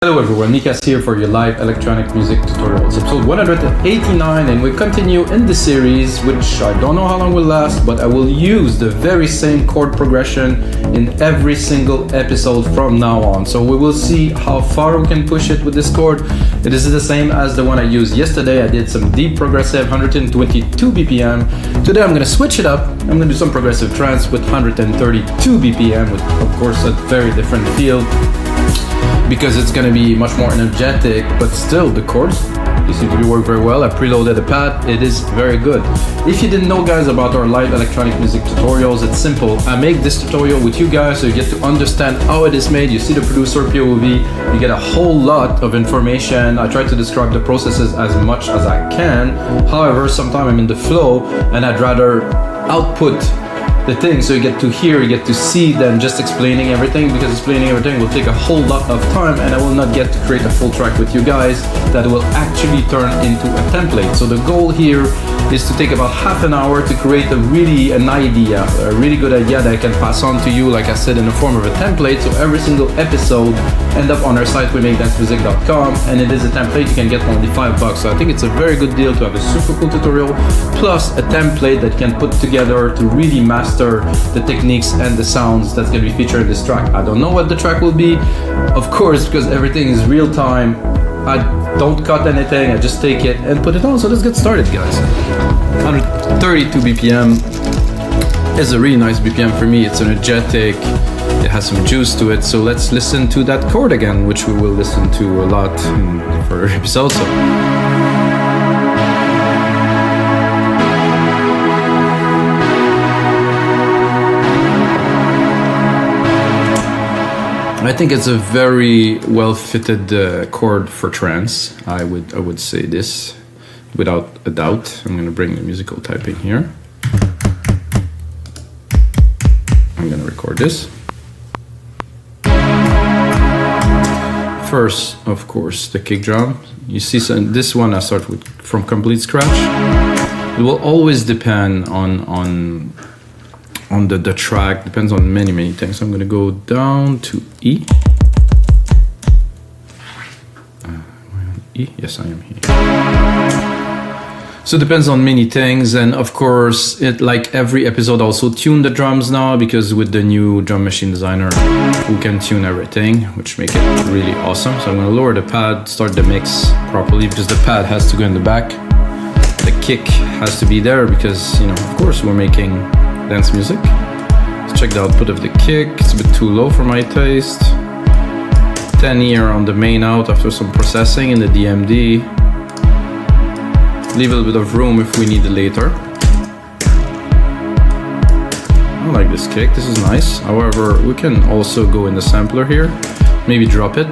Hello everyone, Nikas here for your live electronic music tutorials, episode 189, and we continue in the series, which I don't know how long will last, but I will use the very same chord progression in every single episode from now on. So we will see how far we can push it with this chord. It is the same as the one I used yesterday. I did some deep progressive, 122 BPM. Today I'm going to switch it up. I'm going to do some progressive trance with 132 BPM, with of course a very different feel, because it's going to be much more energetic, but still the chords, they seem to be working very well. I preloaded the pad, it is very good. If you didn't know, guys, about our live electronic music tutorials, it's simple. I make this tutorial with you guys so you get to understand how it is made. You see the producer POV, you get a whole lot of information. I try to describe the processes as much as I can. However, sometimes I'm in the flow and I'd rather output the thing so you get to hear, you get to see, than just explaining everything, because explaining everything will take a whole lot of time and I will not get to create a full track with you guys that will actually turn into a template. So the goal here is to take about half an hour to create a really good idea that I can pass on to you, like I said, in the form of a template. So every single episode end up on our site, weMakeDanceMusic.com, and it is a template you can get for only $5. So I think it's a very good deal to have a super cool tutorial plus a template that you can put together to really master the techniques and the sounds that's going to be featured in this track. I don't know what the track will be, of course, because everything is real time. I don't cut anything, I just take it and put it on. So let's get started, guys. 132 BPM is a really nice BPM for me. It's energetic, it has some juice to it. So let's listen to that chord again, which we will listen to a lot for episodes. I think it's a very well-fitted chord for trance. I would say this without a doubt. I'm going to bring the musical typing here. I'm going to record this. First, of course, the kick drum. You see, so this one I start with from complete scratch. It will always depend on the track, depends on many things. I'm gonna go down to E. E? Yes, I am here. So it depends on many things, and of course, it, like every episode, also tune the drums now, because with the new drum machine designer, we can tune everything, which make it really awesome. So I'm gonna lower the pad, start the mix properly, because the pad has to go in the back. The kick has to be there because, you know, of course, we're making dance music. Let's check the output of the kick. It's a bit too low for my taste. 10 here on the main out after some processing in the DMD. Leave a little bit of room if we need it later. I like this kick, this is nice. However, we can also go in the sampler here. Maybe drop it.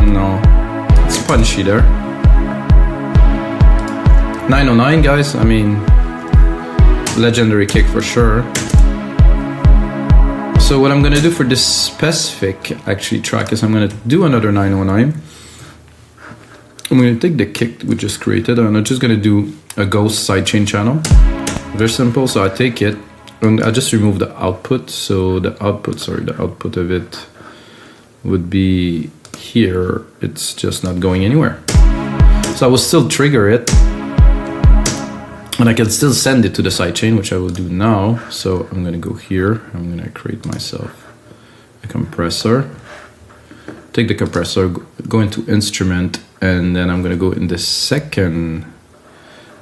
No, it's punchy there. 909, guys, I mean, legendary kick for sure. So what I'm gonna do for this specific track is I'm gonna do another 909. I'm gonna take the kick we just created and I'm just gonna do a ghost sidechain channel. Very simple. So I take it and I just remove the output. So the output of it would be here. It's just not going anywhere. So I will still trigger it. And I can still send it to the sidechain, which I will do now. So I'm gonna go here, I'm gonna create myself a compressor. Take the compressor, go into instrument, and then I'm gonna go in the second,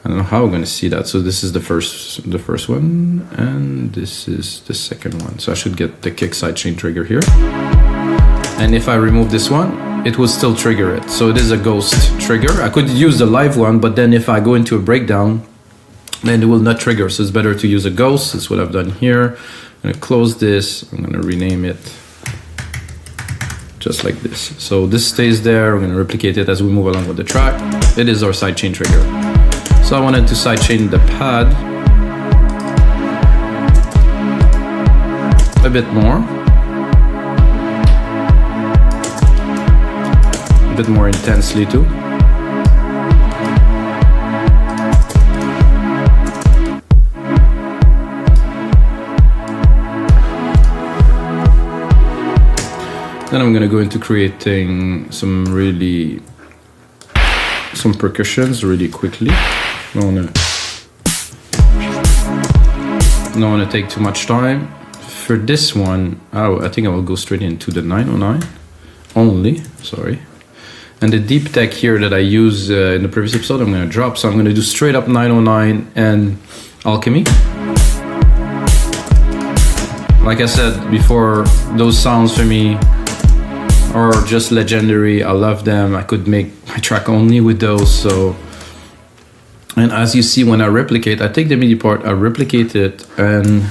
I don't know how I'm gonna see that. So this is the first one, and this is the second one. So I should get the kick sidechain trigger here. And if I remove this one, it will still trigger it. So it is a ghost trigger. I could use the live one, but then if I go into a breakdown, then it will not trigger, so it's better to use a ghost. That's what I've done here. I'm gonna close this, I'm gonna rename it just like this. So this stays there, we're gonna replicate it as we move along with the track. It is our sidechain trigger. So I wanted to sidechain the pad a bit more intensely too. Then I'm gonna go into creating some percussions really quickly. Don't wanna take too much time. For this one, I think I will go straight into the 909 only, sorry. And the deep tech here that I used in the previous episode, I'm gonna drop. So I'm gonna do straight up 909 and Alchemy. Like I said before, those sounds for me are just legendary. I love them. I could make my track only with those. So, and as you see, when I replicate, I take the MIDI part, I replicate it, and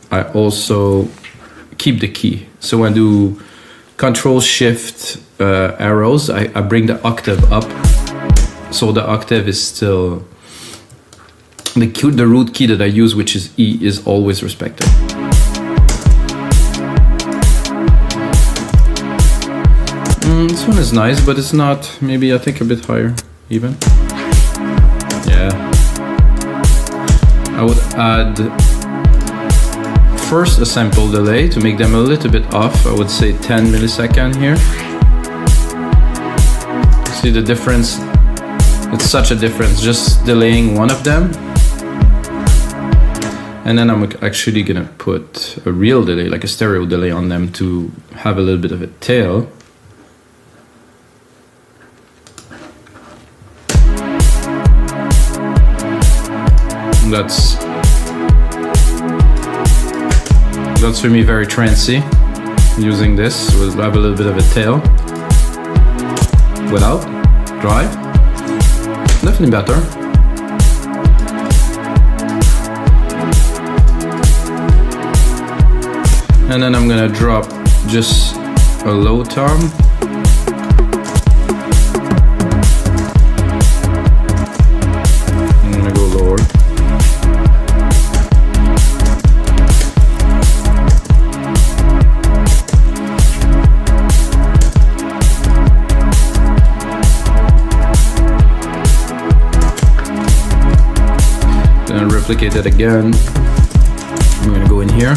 I also keep the key. So when I do Control Shift arrows, I bring the octave up. So the octave is still the root key that I use, which is E, is always respected. This one is nice, but it's not, maybe I think a bit higher even. Yeah. I would add first a sample delay to make them a little bit off. I would say 10 milliseconds here. See the difference? It's such a difference, just delaying one of them. And then I'm actually gonna put a real delay, like a stereo delay on them to have a little bit of a tail. That's for me very trancey. Using this, we'll have a little bit of a tail. Without, drive, definitely better. And then I'm gonna drop just a low tom. I'm gonna go lower. Then replicate it again. I'm gonna go in here.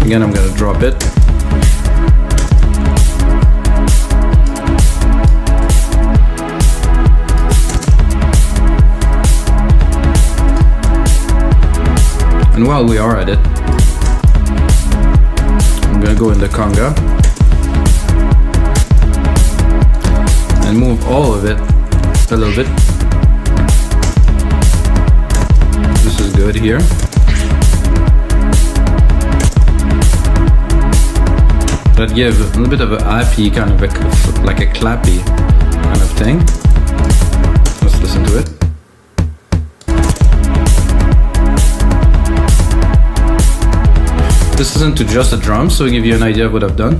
Again, I'm gonna drop it. And while we are at it, I'm gonna go in the conga and move all of it a little bit. This is good here. That give a little bit of a happy kind of like a clappy kind of thing. Let's listen to it. This isn't to just a drum, so I'll give you an idea of what I've done.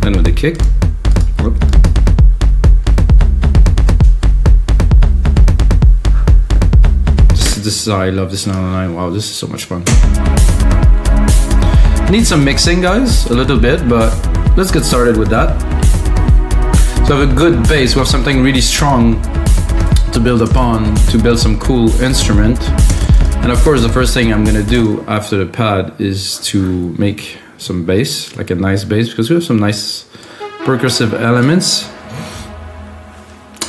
Then with the kick. This is how I love this 909. Wow, this is so much fun. Need some mixing, guys, a little bit, but let's get started with that. So I have a good bass, we have something really strong to build upon, to build some cool instrument. And of course, the first thing I'm gonna do after the pad is to make some bass, like a nice bass, because we have some nice percussive elements.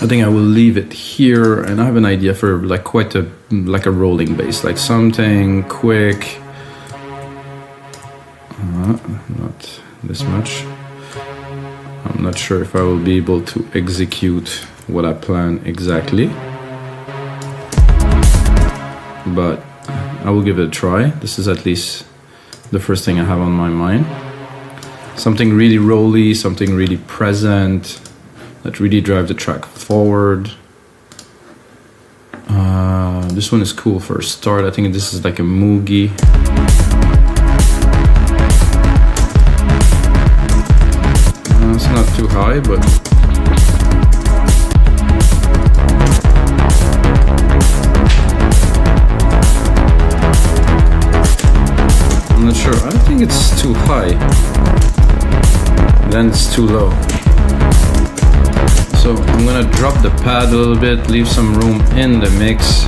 I think I will leave it here, and I have an idea for like quite a rolling bass, like something quick. Not this much. I'm not sure if I will be able to execute what I plan exactly, but I will give it a try. This is at least the first thing I have on my mind. Something really rolly, something really present, that really drive the track forward. This one is cool for a start. I think this is like a moogie. It's not too high, but I'm not sure. I think it's too high. Then it's too low. So I'm gonna drop the pad a little bit, leave some room in the mix.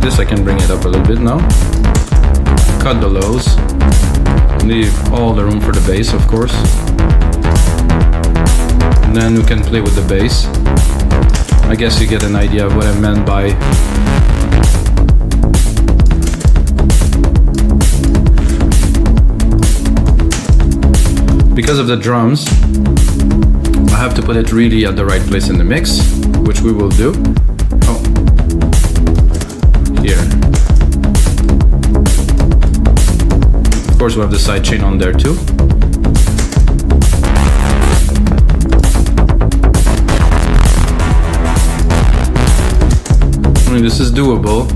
This I can bring it up a little bit now. Cut the lows. Leave all the room for the bass, of course. And then we can play with the bass. I guess you get an idea of what I meant by because of the drums, I have to put it really at the right place in the mix, which we will do. Oh, here. Of course, we have the sidechain on there too. I mean, this is doable.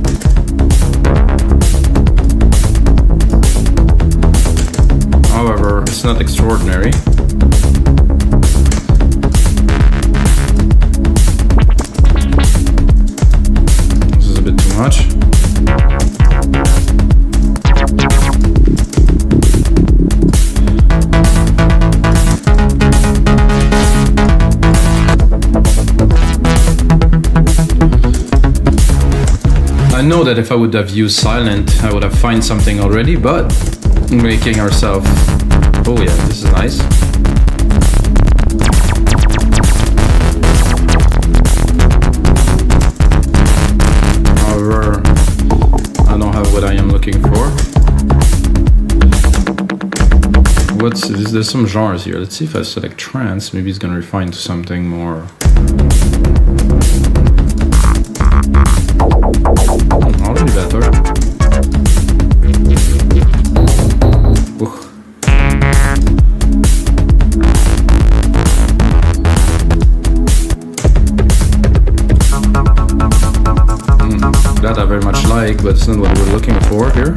However, it's not extraordinary. This is a bit too much. I know that if I would have used silent, I would have found something already, but making ourselves, oh yeah, this is nice. However, I don't have what I am looking for. What's this? There's some genres here. Let's see if I select trance, maybe it's gonna refine to something more. Already better. That I very much like, but it's not what we're looking for here.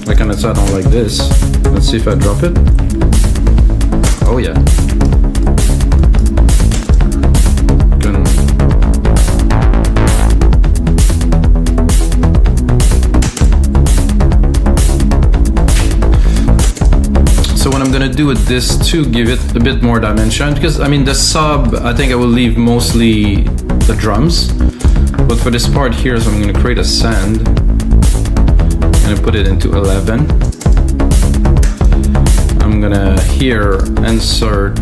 Like on its I don't like this. Let's see if I drop it. Oh yeah. Good. So what I'm gonna do with this to give it a bit more dimension, because I mean the sub, I think I will leave mostly the drums, but for this part here, so I'm gonna create a send. I'm gonna put it into 11. I'm gonna here insert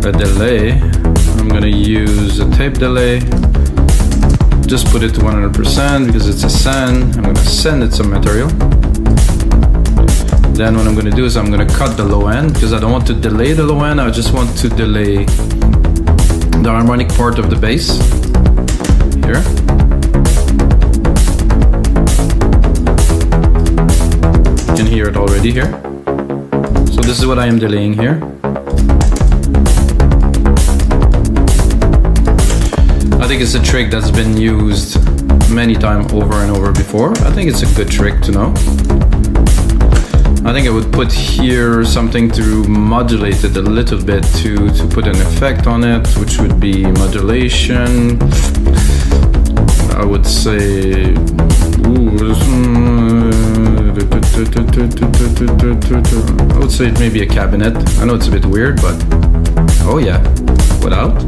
a delay. I'm gonna use a tape delay. Just put it to 100% because it's a send. I'm gonna send it some material. Then what I'm gonna do is I'm gonna cut the low end because I don't want to delay the low end. I just want to delay the harmonic part of the bass here. You can hear it already here. So this is what I am delaying here. I think it's a trick that's been used many times over and over before. I think it's a good trick to know. I think I would put here something to modulate it a little bit to put an effect on it, which would be modulation. I would say I would say maybe a cabinet. I know it's a bit weird, but oh yeah, without.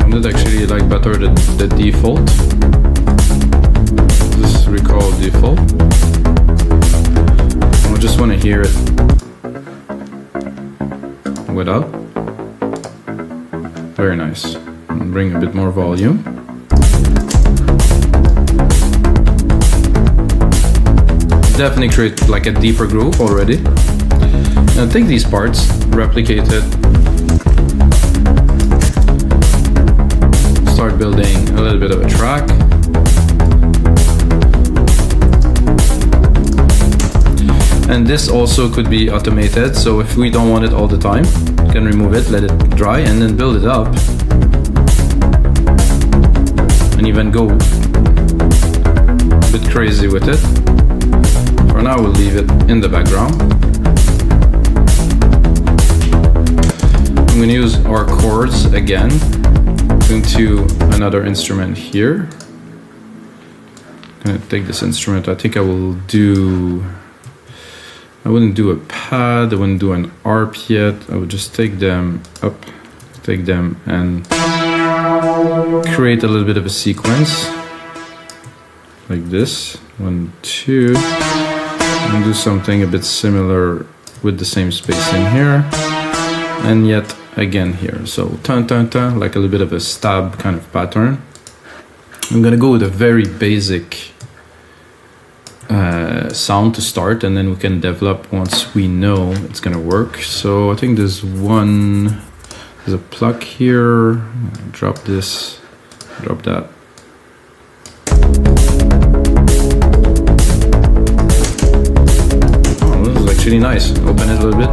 I would actually like better the default. Just recall default. I just want to hear it without. Very nice. Bring a bit more volume. Definitely create like a deeper groove already. And take these parts, replicate it, start building a little bit of a track. And this also could be automated, so if we don't want it all the time, we can remove it, let it dry, and then build it up. And even go a bit crazy with it. For now, we'll leave it in the background. I'm going to use our chords again into another instrument here. I'm going to take this instrument. I think I wouldn't do a pad, I wouldn't do an arp yet. I would just take them up, take them and create a little bit of a sequence like this. 1, 2, and do something a bit similar with the same spacing here, and yet again here. So tan tan tan, like a little bit of a stab kind of pattern. I'm gonna go with a very basic sound to start, and then we can develop once we know it's gonna work. So I think there's a pluck here. Drop this, drop that. Oh, this is actually nice. Open it a little bit.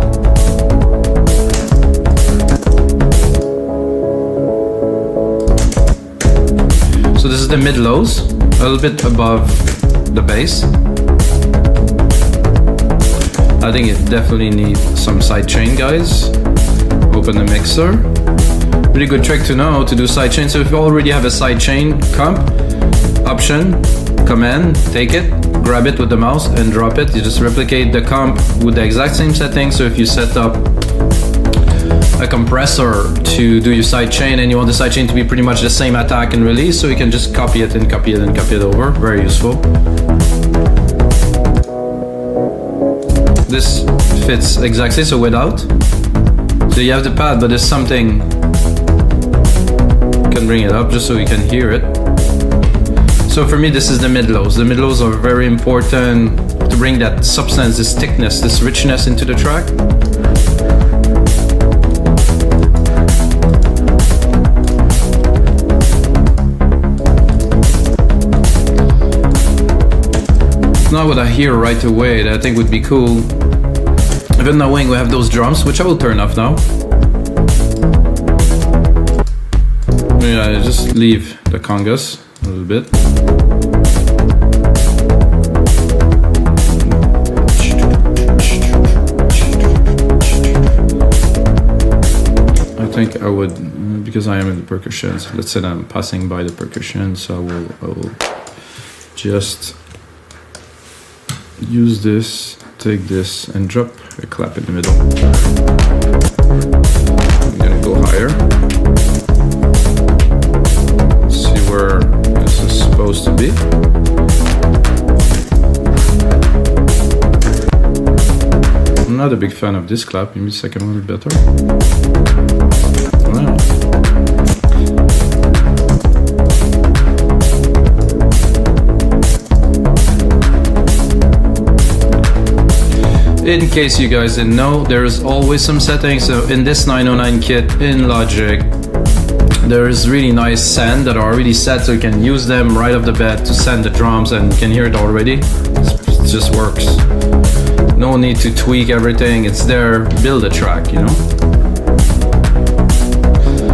So this is the mid-lows, a little bit above the bass. I think it definitely needs some sidechain, guys. Open the mixer. Really good trick to know to do sidechain. So if you already have a sidechain comp, option, command, take it, grab it with the mouse and drop it. You just replicate the comp with the exact same setting. So if you set up a compressor to do your sidechain and you want the sidechain to be pretty much the same attack and release, so you can just copy it and copy it and copy it over. Very useful. This fits exactly, so without. So you have the pad, but there's something, you can bring it up just so you can hear it. So for me, this is the mid-lows. The mid-lows are very important to bring that substance, this thickness, this richness into the track. Not what I hear right away that I think would be cool. Even knowing we have those drums, which I will turn off now. Yeah, just leave the congas a little bit. I think I would, because I am in the percussions, let's say I'm passing by the percussion, so I will just use this, take this and drop a clap in the middle. I'm gonna go higher. Let's see where this is supposed to be. I'm not a big fan of this clap, maybe the second one is better. Wow. In case you guys didn't know, there's always some settings. So in this 909 kit in Logic, there is really nice send that are already set, so you can use them right off the bat to send the drums, and you can hear it already. It just works. No need to tweak everything, it's there. Build a track, you know.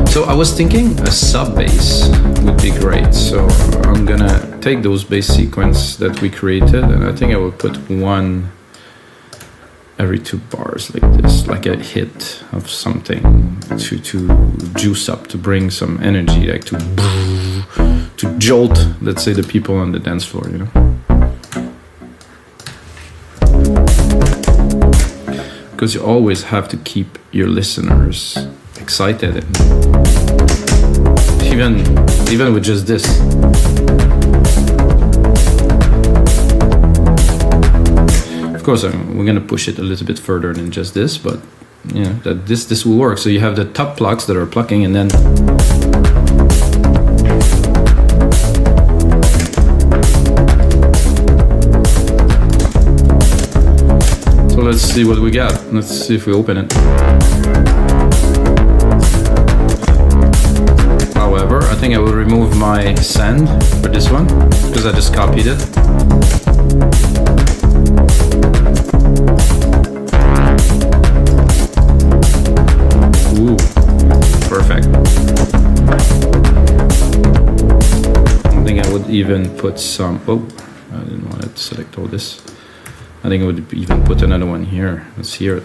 So I was thinking a sub bass would be great. So I'm gonna take those bass sequence that we created, and I think I will put one every 2 bars like this, like a hit of something to juice up, to bring some energy, like to jolt, let's say, the people on the dance floor, you know. Because you always have to keep your listeners excited, and even with just this. Of course, we're gonna push it a little bit further than just this, but you know that this will work. So you have the top plucks that are plucking, and then so let's see what we got. Let's see if we open it. However, I think I will remove my send for this one because I just copied it. Ooh, perfect. I think I would even put some, have to select all this. I think I would even put another one here. Let's hear it.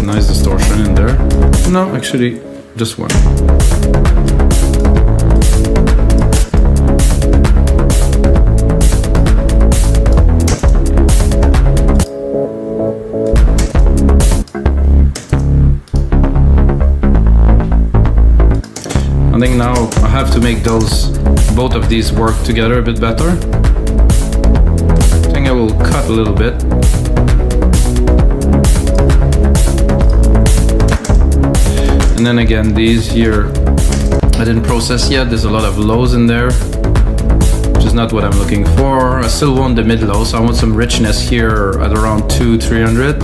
Nice distortion in there. No, actually, just one. I think now I have to make both of these work together a bit better. I think I will cut a little bit. And then again, these here, I didn't process yet. There's a lot of lows in there, which is not what I'm looking for. I still want the mid-low, so I want some richness here at around 200-300.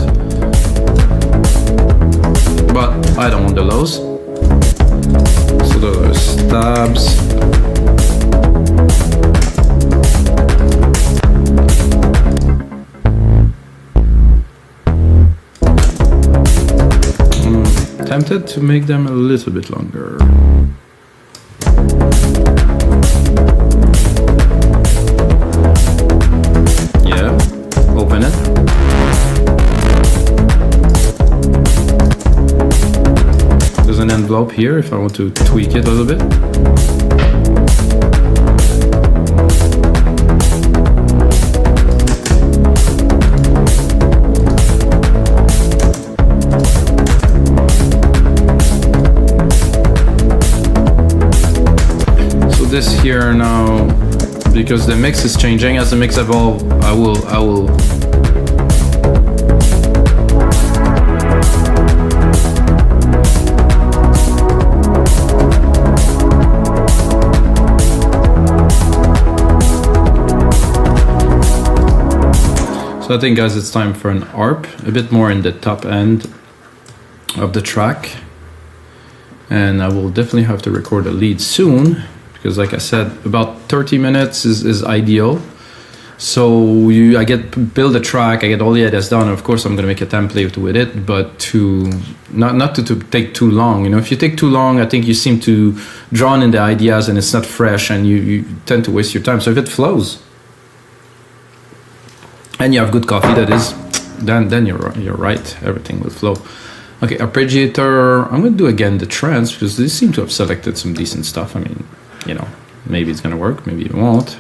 But I don't want the lows. So those are stabs. Tempted to make them a little bit longer. Yeah, open it. There's an envelope here if I want to tweak it a little bit. This here now, because the mix is changing. As the mix evolves, I will So I think, guys, it's time for an ARP, a bit more in the top end of the track, and I will definitely have to record a lead soon. Because like I said, about 30 minutes is ideal. So I build a track, I get all the ideas done. Of course, I'm gonna make a template with it, but to not to take too long. You know, if you take too long, I think you seem to drawn in the ideas and it's not fresh, and you tend to waste your time. So if it flows, and you have good coffee, that is, then you're right. Everything will flow. Okay, Arpeggiator. I'm gonna do again the Trance because they seem to have selected some decent stuff. I mean, you know, maybe it's gonna work, maybe it won't.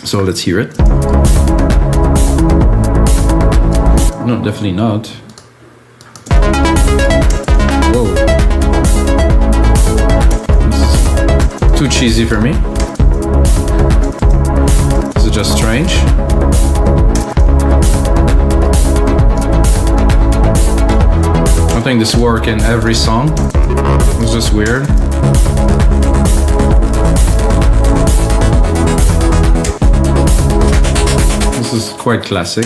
So let's hear it. No, definitely not. Whoa. This is too cheesy for me. This is just strange. I think this works in every song. It's just weird. This is quite classic.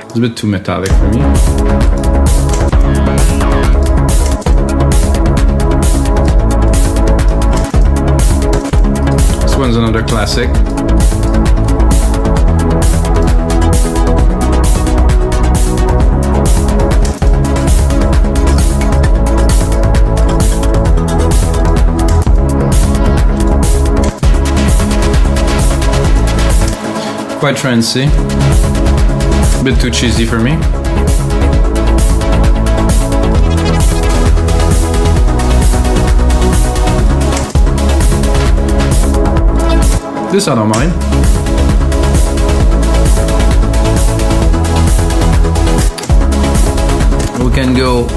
It's a bit too metallic for me. This one's another classic. Quite trancey, a bit too cheesy for me. This I don't mind. We can go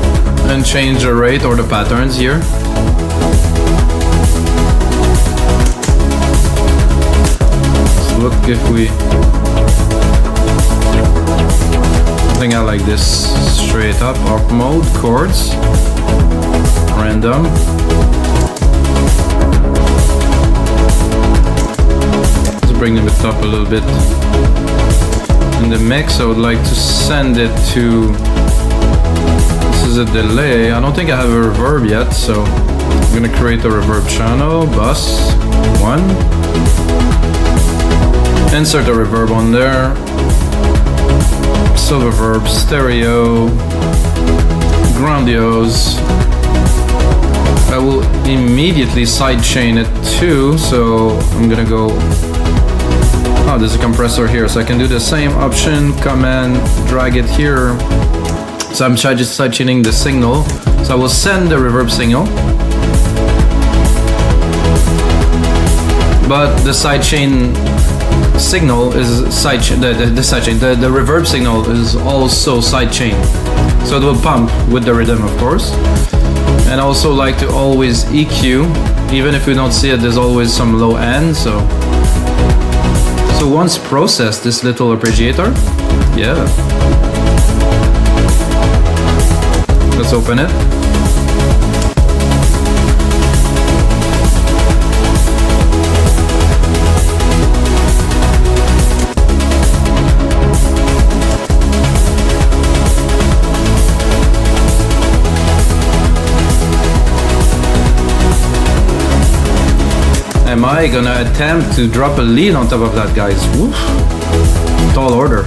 and change the rate or the patterns here. Look, if we, I think I like this straight up, ARP mode, chords, random. Let's bring the width up a little bit. In the mix, I would like to send it to, this is a delay. I don't think I have a reverb yet, so I'm gonna create a reverb channel, bus, 1. Insert a reverb on there. silver verb, stereo, grandiose. I will immediately sidechain it too, so I'm gonna go. Oh, there's a compressor here, so I can do the same option, command, drag it here. So I'm just sidechaining the signal. So I will send the reverb signal, but the sidechain signal is the reverb signal is also sidechain, so it will pump with the rhythm, of course. And I also like to always EQ, even if we don't see it, there's always some low end. So once processed, this little arpeggiator, yeah. Let's open it. Am I gonna attempt to drop a lead on top of that, guys? Woof. Tall order.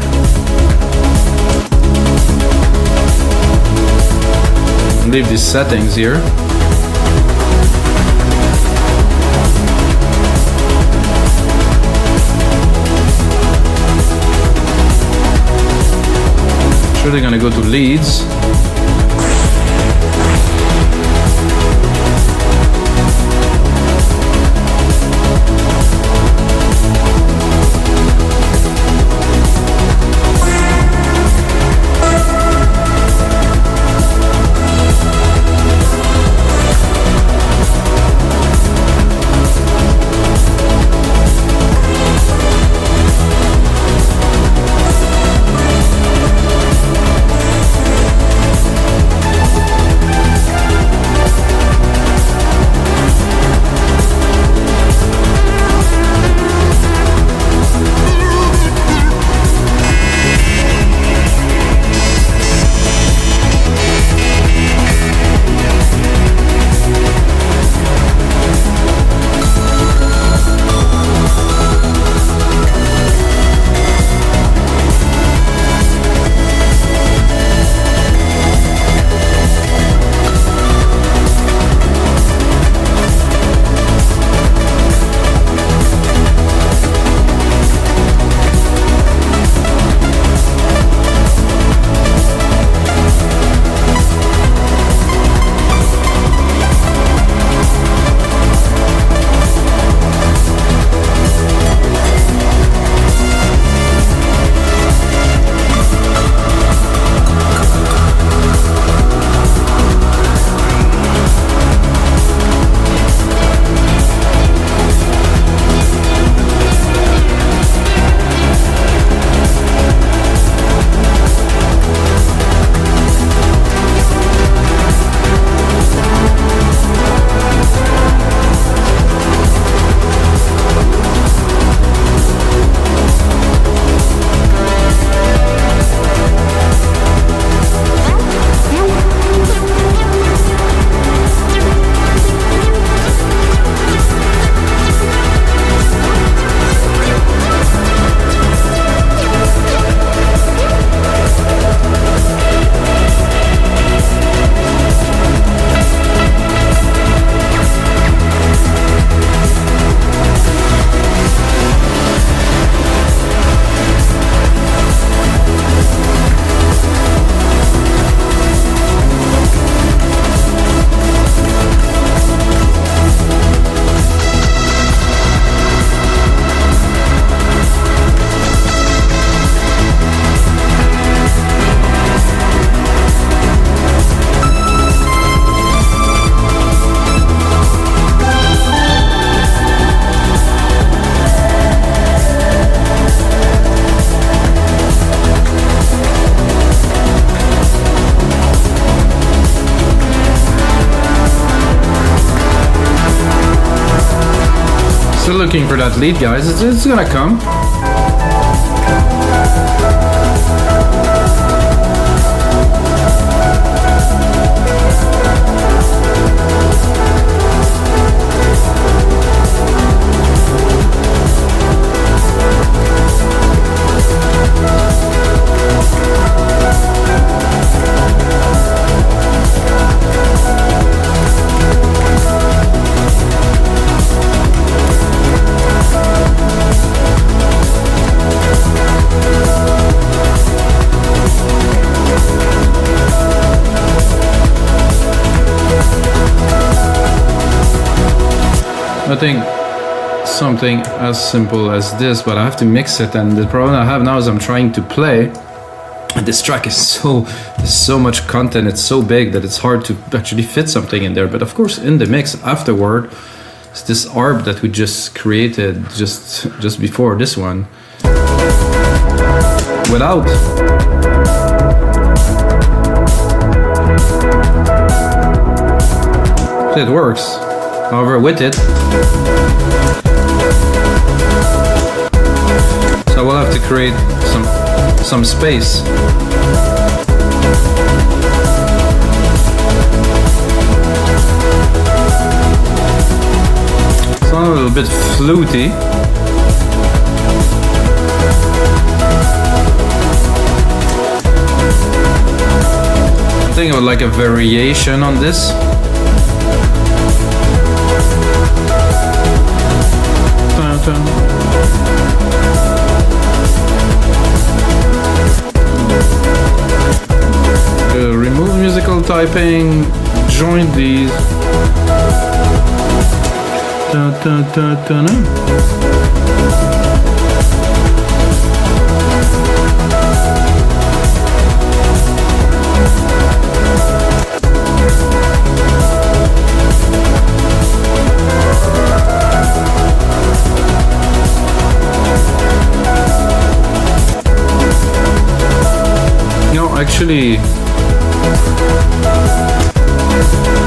Leave these settings here. Surely gonna go to leads. Still looking for that lead, guys. It's gonna come. I think something as simple as this, but I have to mix it, and the problem I have now is I'm trying to play, and this track is there's so much content, it's so big that it's hard to actually fit something in there. But of course in the mix afterward, it's this ARP that we just created just before this one. Without it works. However, with it, so we'll have to create some space. It's a little bit fluty. I'm thinking of like a variation on this. Remove musical typing, join these. Actually,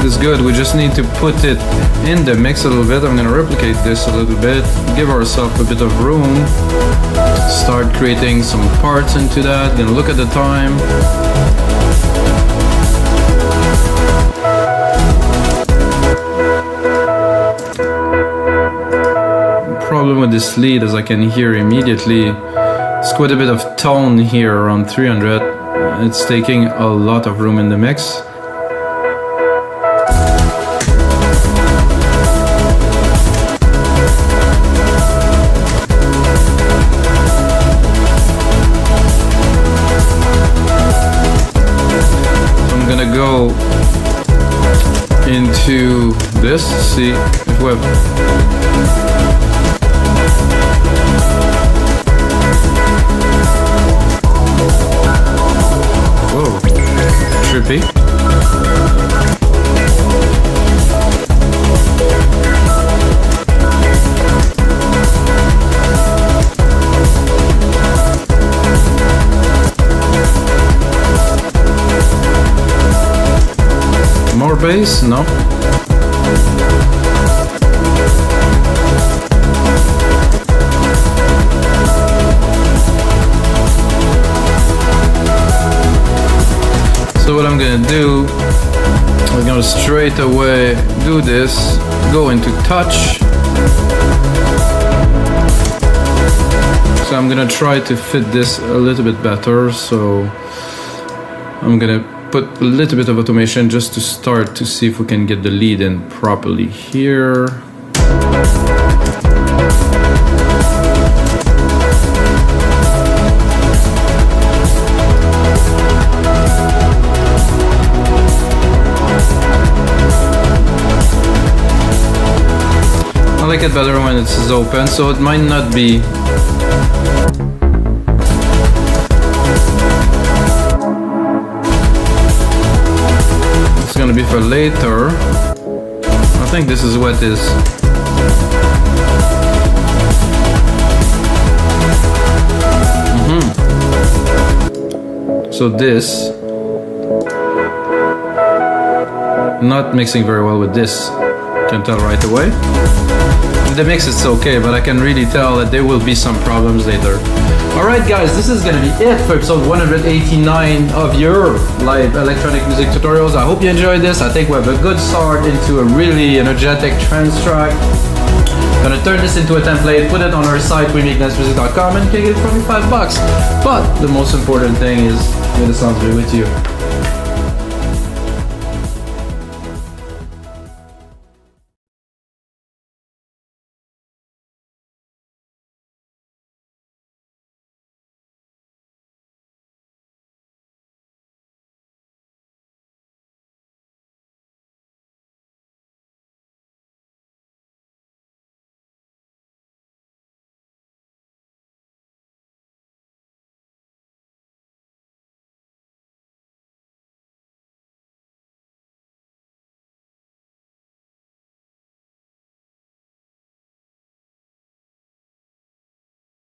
it's good. We just need to put it in the mix a little bit. I'm gonna replicate this a little bit, give ourselves a bit of room, start creating some parts into that. Gonna look at the time. The problem with this lead, as I can hear immediately, it's quite a bit of tone here around 300. It's taking a lot of room in the mix. So I'm gonna go into this, see if we have. Trippy. More bass? No. So what I'm gonna do, I'm gonna straight away do this, go into touch. So I'm gonna try to fit this a little bit better. So I'm gonna put a little bit of automation just to start to see if we can get the lead in properly here. I like it better when it's open, so it might not be it's gonna be for later. I think this is what it is. So this not mixing very well with this, can tell right away. The mix is okay, but I can really tell that there will be some problems later. Alright guys, this is gonna be it for episode 189 of your live electronic music tutorials. I hope you enjoyed this. I think we have a good start into a really energetic trance track. Gonna turn this into a template, put it on our site, rhythmic.music.com, and you can get it for $25. But the most important thing is, may the sounds be with you.